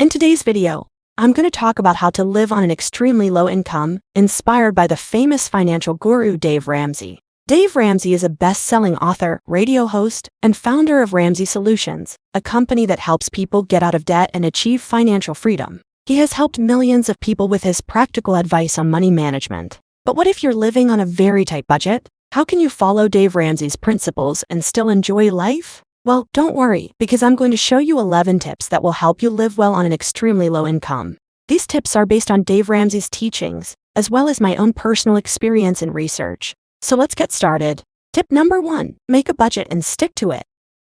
In today's video, I'm going to talk about how to live on an extremely low income, inspired by the famous financial guru Dave Ramsey. Dave Ramsey is a best-selling author, radio host, and founder of Ramsey Solutions, a company that helps people get out of debt and achieve financial freedom. He has helped millions of people with his practical advice on money management. But what if you're living on a very tight budget? How can you follow Dave Ramsey's principles and still enjoy life? Well, don't worry, because I'm going to show you 11 tips that will help you live well on an extremely low income. These tips are based on Dave Ramsey's teachings, as well as my own personal experience and research. So let's get started. Tip number 1, make a budget and stick to it.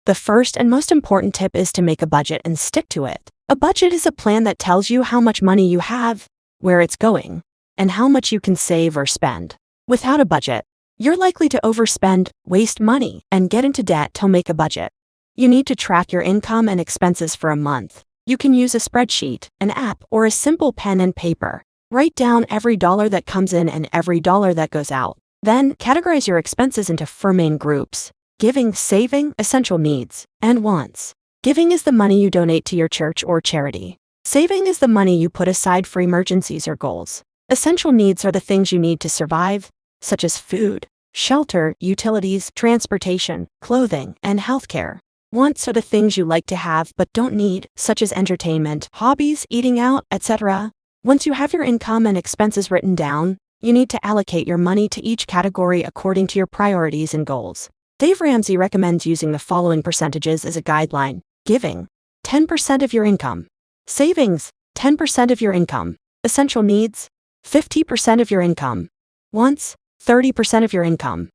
The first and most important tip is to make a budget and stick to it. A budget is a plan that tells you how much money you have, where it's going, and how much you can save or spend. Without a budget, you're likely to overspend, waste money, and get into debt to make a budget. You need to track your income and expenses for a month. You can use a spreadsheet, an app, or a simple pen and paper. Write down every dollar that comes in and every dollar that goes out. Then, categorize your expenses into 4 main groups: giving, saving, essential needs, and wants. Giving is the money you donate to your church or charity. Saving is the money you put aside for emergencies or goals. Essential needs are the things you need to survive, such as food, shelter, utilities, transportation, clothing, and healthcare. Wants are the things you like to have but don't need, such as entertainment, hobbies, eating out, etc. Once you have your income and expenses written down, you need to allocate your money to each category according to your priorities and goals. Dave Ramsey recommends using the following percentages as a guideline: giving, 10% of your income; savings, 10% of your income; essential needs, 50% of your income; wants, 30% of your income.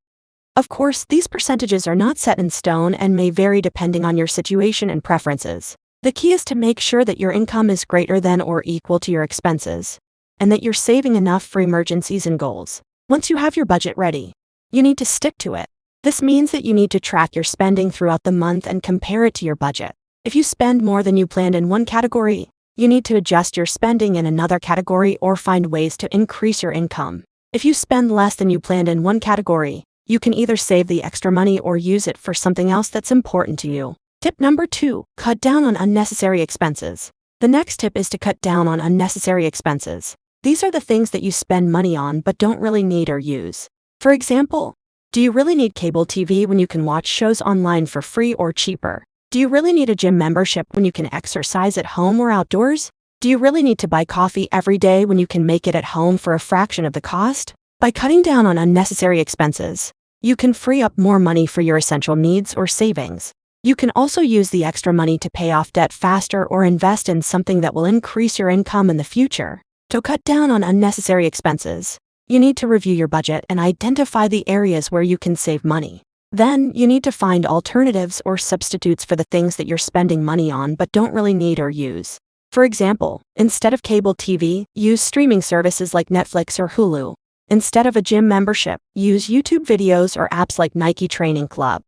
Of course, these percentages are not set in stone and may vary depending on your situation and preferences. The key is to make sure that your income is greater than or equal to your expenses, and that you're saving enough for emergencies and goals. Once you have your budget ready, you need to stick to it. This means that you need to track your spending throughout the month and compare it to your budget. If you spend more than you planned in one category, you need to adjust your spending in another category or find ways to increase your income. If you spend less than you planned in one category, you can either save the extra money or use it for something else that's important to you. Tip number 2, cut down on unnecessary expenses. The next tip is to cut down on unnecessary expenses. These are the things that you spend money on but don't really need or use. For example, do you really need cable TV when you can watch shows online for free or cheaper? Do you really need a gym membership when you can exercise at home or outdoors? Do you really need to buy coffee every day when you can make it at home for a fraction of the cost? By cutting down on unnecessary expenses, you can free up more money for your essential needs or savings. You can also use the extra money to pay off debt faster or invest in something that will increase your income in the future. To cut down on unnecessary expenses, you need to review your budget and identify the areas where you can save money. Then, you need to find alternatives or substitutes for the things that you're spending money on but don't really need or use. For example, instead of cable TV, use streaming services like Netflix or Hulu. Instead of a gym membership, use YouTube videos or apps like Nike Training Club.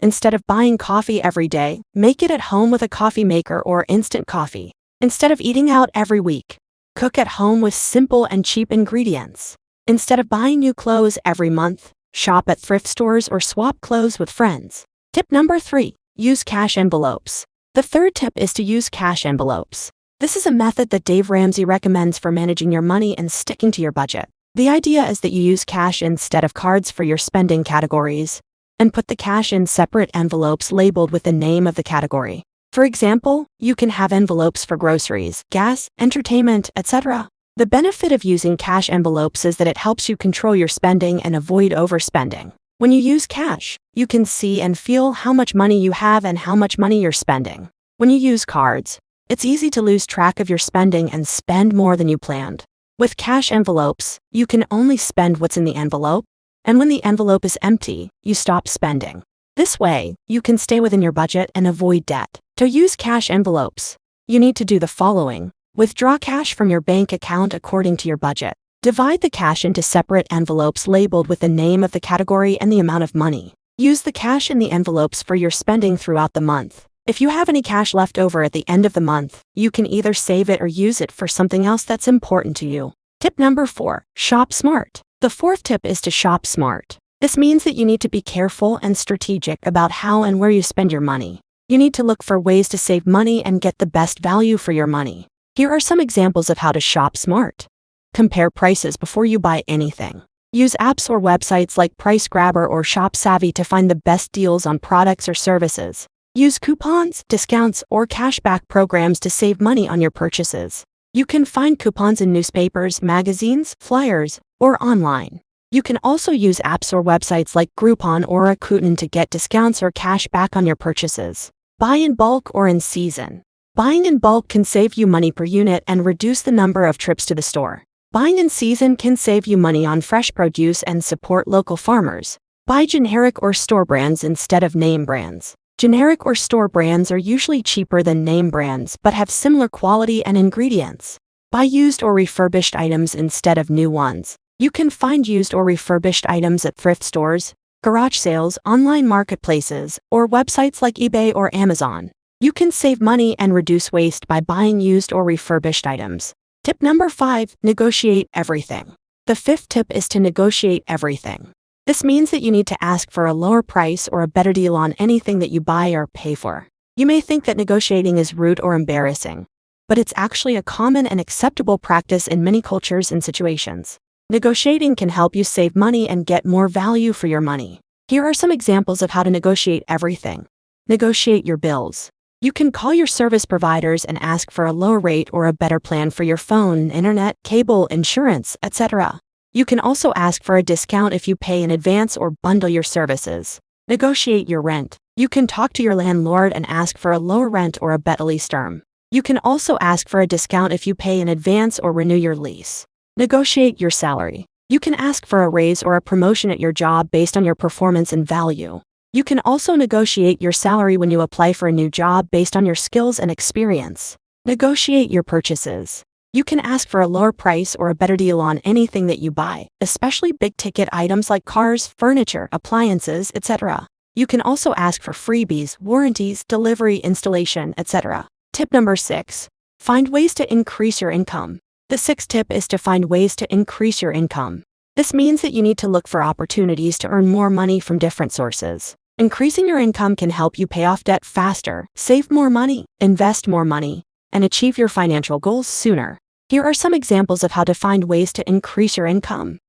Instead of buying coffee every day, make it at home with a coffee maker or instant coffee. Instead of eating out every week, cook at home with simple and cheap ingredients. Instead of buying new clothes every month, shop at thrift stores or swap clothes with friends. Tip number 3, use cash envelopes. The third tip is to use cash envelopes. This is a method that Dave Ramsey recommends for managing your money and sticking to your budget. The idea is that you use cash instead of cards for your spending categories, and put the cash in separate envelopes labeled with the name of the category. For example, you can have envelopes for groceries, gas, entertainment, etc. The benefit of using cash envelopes is that it helps you control your spending and avoid overspending. When you use cash, you can see and feel how much money you have and how much money you're spending. When you use cards, it's easy to lose track of your spending and spend more than you planned. With cash envelopes, you can only spend what's in the envelope, and when the envelope is empty, you stop spending. This way, you can stay within your budget and avoid debt. To use cash envelopes, you need to do the following: withdraw cash from your bank account according to your budget. Divide the cash into separate envelopes labeled with the name of the category and the amount of money. Use the cash in the envelopes for your spending throughout the month. If you have any cash left over at the end of the month, you can either save it or use it for something else that's important to you. Tip number 4, shop smart. The fourth tip is to shop smart. This means that you need to be careful and strategic about how and where you spend your money. You need to look for ways to save money and get the best value for your money. Here are some examples of how to shop smart. Compare prices before you buy anything. Use apps or websites like Price Grabber or Shop Savvy to find the best deals on products or services. Use coupons, discounts, or cashback programs to save money on your purchases. You can find coupons in newspapers, magazines, flyers, or online. You can also use apps or websites like Groupon or Rakuten to get discounts or cash back on your purchases. Buy in bulk or in season. Buying in bulk can save you money per unit and reduce the number of trips to the store. Buying in season can save you money on fresh produce and support local farmers. Buy generic or store brands instead of name brands. Generic or store brands are usually cheaper than name brands but have similar quality and ingredients. Buy used or refurbished items instead of new ones. You can find used or refurbished items at thrift stores, garage sales, online marketplaces, or websites like eBay or Amazon. You can save money and reduce waste by buying used or refurbished items. Tip number 5, negotiate everything. The 5th tip is to negotiate everything. This means that you need to ask for a lower price or a better deal on anything that you buy or pay for. You may think that negotiating is rude or embarrassing, but it's actually a common and acceptable practice in many cultures and situations. Negotiating can help you save money and get more value for your money. Here are some examples of how to negotiate everything. Negotiate your bills. You can call your service providers and ask for a lower rate or a better plan for your phone, internet, cable, insurance, etc. You can also ask for a discount if you pay in advance or bundle your services. Negotiate your rent. You can talk to your landlord and ask for a lower rent or a better lease term. You can also ask for a discount if you pay in advance or renew your lease. Negotiate your salary. You can ask for a raise or a promotion at your job based on your performance and value. You can also negotiate your salary when you apply for a new job based on your skills and experience. Negotiate your purchases. You can ask for a lower price or a better deal on anything that you buy, especially big-ticket items like cars, furniture, appliances, etc. You can also ask for freebies, warranties, delivery, installation, etc. Tip number 6. Find ways to increase your income. The 6th tip is to find ways to increase your income. This means that you need to look for opportunities to earn more money from different sources. Increasing your income can help you pay off debt faster, save more money, invest more money, and achieve your financial goals sooner. Here are some examples of how to find ways to increase your income.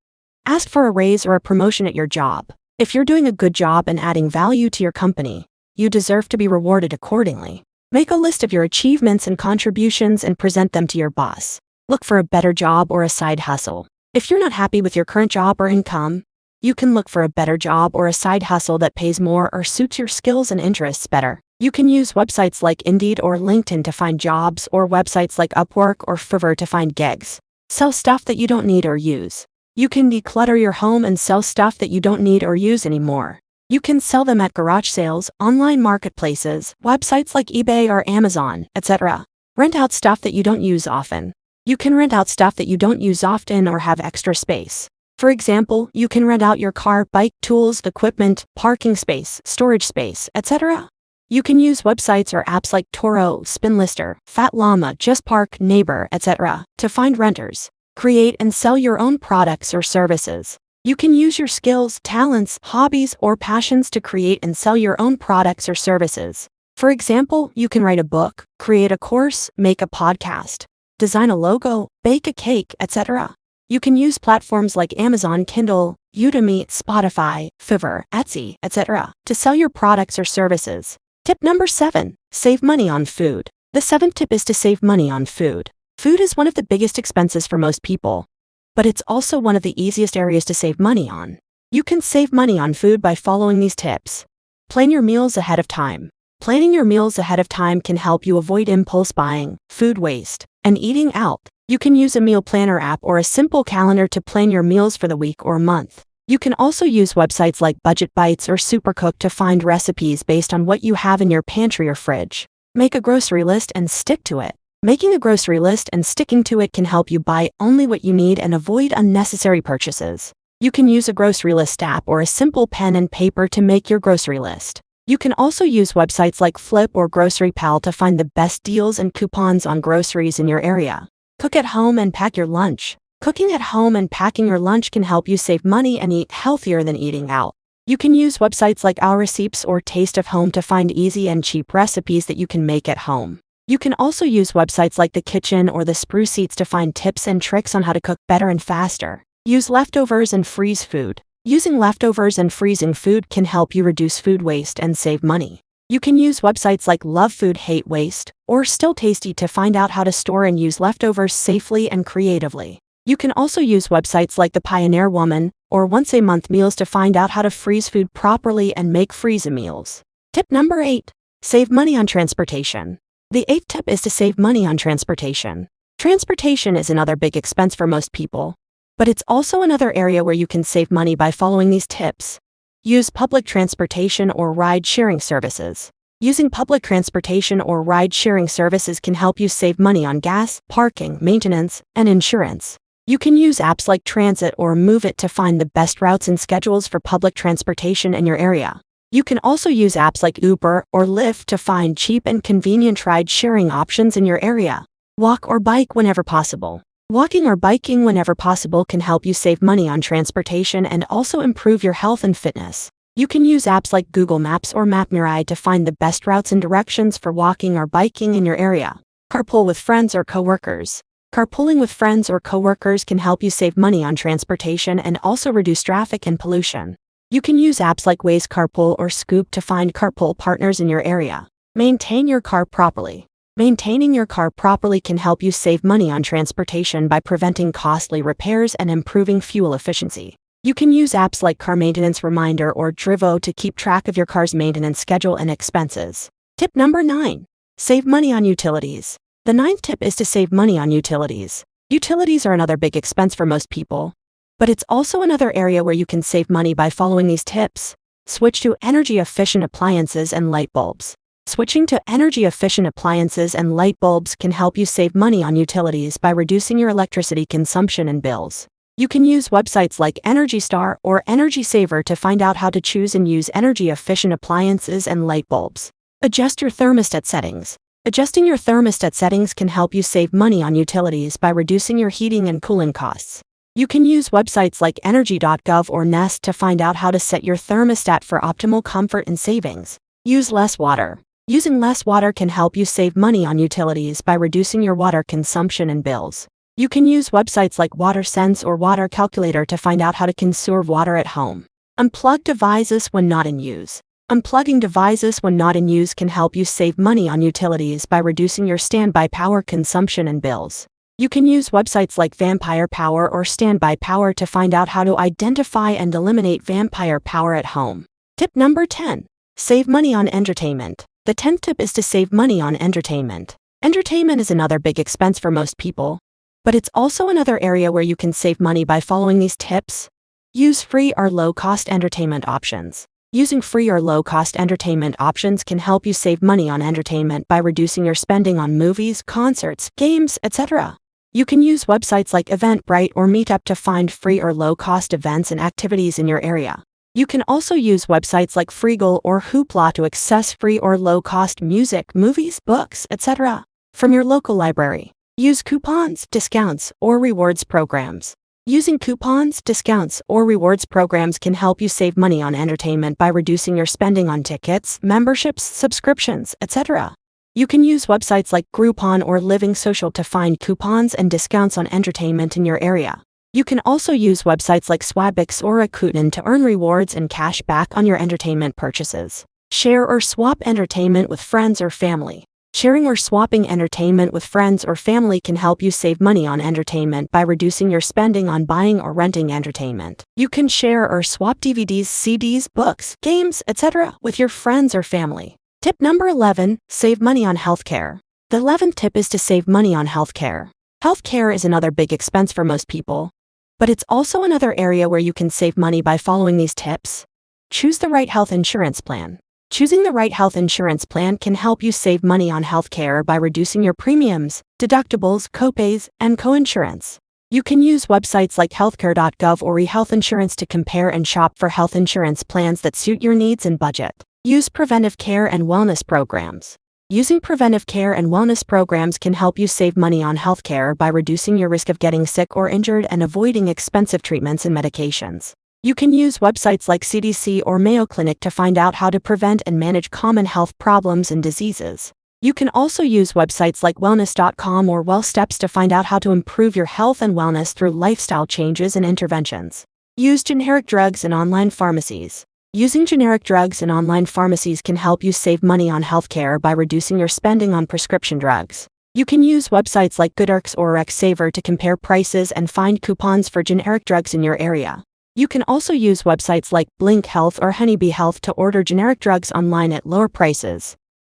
Ask for a raise or a promotion at your job. If you're doing a good job and adding value to your company, you deserve to be rewarded accordingly. Make a list of your achievements and contributions and present them to your boss. Look for a better job or a side hustle. If you're not happy with your current job or income, you can look for a better job or a side hustle that pays more or suits your skills and interests better. You can use websites like Indeed or LinkedIn to find jobs or websites like Upwork or Fiverr to find gigs. Sell stuff that you don't need or use. You can declutter your home and sell stuff that you don't need or use anymore. You can sell them at garage sales, online marketplaces, websites like eBay or Amazon, etc. Rent out stuff that you don't use often. You can rent out stuff that you don't use often or have extra space. For example, you can rent out your car, bike, tools, equipment, parking space, storage space, etc. You can use websites or apps like Turo, Spinlister, Fat Llama, JustPark, Neighbor, etc. to find renters. Create and sell your own products or services. You can use your skills, talents, hobbies, or passions to create and sell your own products or services. For example, you can write a book, create a course, make a podcast, design a logo, bake a cake, etc. You can use platforms like Amazon Kindle, Udemy, Spotify, Fiverr, Etsy, etc. to sell your products or services. Tip number 7. Save money on food. The 7th tip is to save money on food. Food is one of the biggest expenses for most people, but it's also one of the easiest areas to save money on. You can save money on food by following these tips. Plan your meals ahead of time. Planning your meals ahead of time can help you avoid impulse buying, food waste, and eating out. You can use a meal planner app or a simple calendar to plan your meals for the week or month. You can also use websites like Budget Bites or Supercook to find recipes based on what you have in your pantry or fridge. Make a grocery list and stick to it. Making a grocery list and sticking to it can help you buy only what you need and avoid unnecessary purchases. You can use a grocery list app or a simple pen and paper to make your grocery list. You can also use websites like Flip or Grocery Pal to find the best deals and coupons on groceries in your area. Cook at home and pack your lunch. Cooking at home and packing your lunch can help you save money and eat healthier than eating out. You can use websites like Our Receipts or Taste of Home to find easy and cheap recipes that you can make at home. You can also use websites like The Kitchen or The Spruce Seats to find tips and tricks on how to cook better and faster. Use leftovers and freeze food. Using leftovers and freezing food can help you reduce food waste and save money. You can use websites like Love Food Hate Waste or Still Tasty to find out how to store and use leftovers safely and creatively. You can also use websites like The Pioneer Woman or Once a Month Meals to find out how to freeze food properly and make freeze meals. Tip number 8. Save money on transportation. The 8th tip is to save money on transportation. Transportation is another big expense for most people, but it's also another area where you can save money by following these tips. Use public transportation or ride-sharing services. Using public transportation or ride-sharing services can help you save money on gas, parking, maintenance, and insurance. You can use apps like Transit or Move It to find the best routes and schedules for public transportation in your area. You can also use apps like Uber or Lyft to find cheap and convenient ride-sharing options in your area. Walk or bike whenever possible. Walking or biking whenever possible can help you save money on transportation and also improve your health and fitness. You can use apps like Google Maps or MapMirai to find the best routes and directions for walking or biking in your area. Carpool with friends or coworkers. Carpooling with friends or coworkers can help you save money on transportation and also reduce traffic and pollution. You can use apps like Waze Carpool or Scoop to find carpool partners in your area. Maintain your car properly. Maintaining your car properly can help you save money on transportation by preventing costly repairs and improving fuel efficiency. You can use apps like Car Maintenance Reminder or Drivo to keep track of your car's maintenance schedule and expenses. Tip number 9. Save money on utilities. The 9th tip is to save money on utilities. Utilities are another big expense for most people, but it's also another area where you can save money by following these tips. Switch to energy-efficient appliances and light bulbs. Switching to energy-efficient appliances and light bulbs can help you save money on utilities by reducing your electricity consumption and bills. You can use websites like Energy Star or Energy Saver to find out how to choose and use energy-efficient appliances and light bulbs. Adjust your thermostat settings. Adjusting your thermostat settings can help you save money on utilities by reducing your heating and cooling costs. You can use websites like energy.gov or Nest to find out how to set your thermostat for optimal comfort and savings. Use less water. Using less water can help you save money on utilities by reducing your water consumption and bills. You can use websites like WaterSense or Water Calculator to find out how to conserve water at home. Unplug devices when not in use. Unplugging devices when not in use can help you save money on utilities by reducing your standby power consumption and bills. You can use websites like Vampire Power or Standby Power to find out how to identify and eliminate vampire power at home. Tip number 10. Save money on entertainment. The 10th tip is to save money on entertainment. Entertainment is another big expense for most people, but it's also another area where you can save money by following these tips. Use free or low-cost entertainment options. Using free or low-cost entertainment options can help you save money on entertainment by reducing your spending on movies, concerts, games, etc. You can use websites like Eventbrite or Meetup to find free or low-cost events and activities in your area. You can also use websites like Freegal or Hoopla to access free or low-cost music, movies, books, etc. from your local library. Use coupons, discounts, or rewards programs. Using coupons, discounts, or rewards programs can help you save money on entertainment by reducing your spending on tickets, memberships, subscriptions, etc. You can use websites like Groupon or Living Social to find coupons and discounts on entertainment in your area. You can also use websites like Swabix or Rakuten to earn rewards and cash back on your entertainment purchases. Share or swap entertainment with friends or family. Sharing or swapping entertainment with friends or family can help you save money on entertainment by reducing your spending on buying or renting entertainment. You can share or swap DVDs, CDs, books, games, etc. with your friends or family. Tip number 11. Save money on healthcare. The 11th tip is to save money on healthcare. Healthcare is another big expense for most people, but it's also another area where you can save money by following these tips. Choose the right health insurance plan. Choosing the right health insurance plan can help you save money on healthcare by reducing your premiums, deductibles, copays, and coinsurance. You can use websites like healthcare.gov or eHealth Insurance to compare and shop for health insurance plans that suit your needs and budget. Use preventive care and wellness programs. Using preventive care and wellness programs can help you save money on healthcare by reducing your risk of getting sick or injured and avoiding expensive treatments and medications. You can use websites like CDC or Mayo Clinic to find out how to prevent and manage common health problems and diseases. You can also use websites like wellness.com or WellSteps to find out how to improve your health and wellness through lifestyle changes and interventions. Use generic drugs and online pharmacies. Using generic drugs and online pharmacies can help you save money on healthcare by reducing your spending on prescription drugs. You can use websites like GoodRx or RxSaver to compare prices and find coupons for generic drugs in your area. You can also use websites like Blink Health or Honeybee Health to order generic drugs online at lower prices.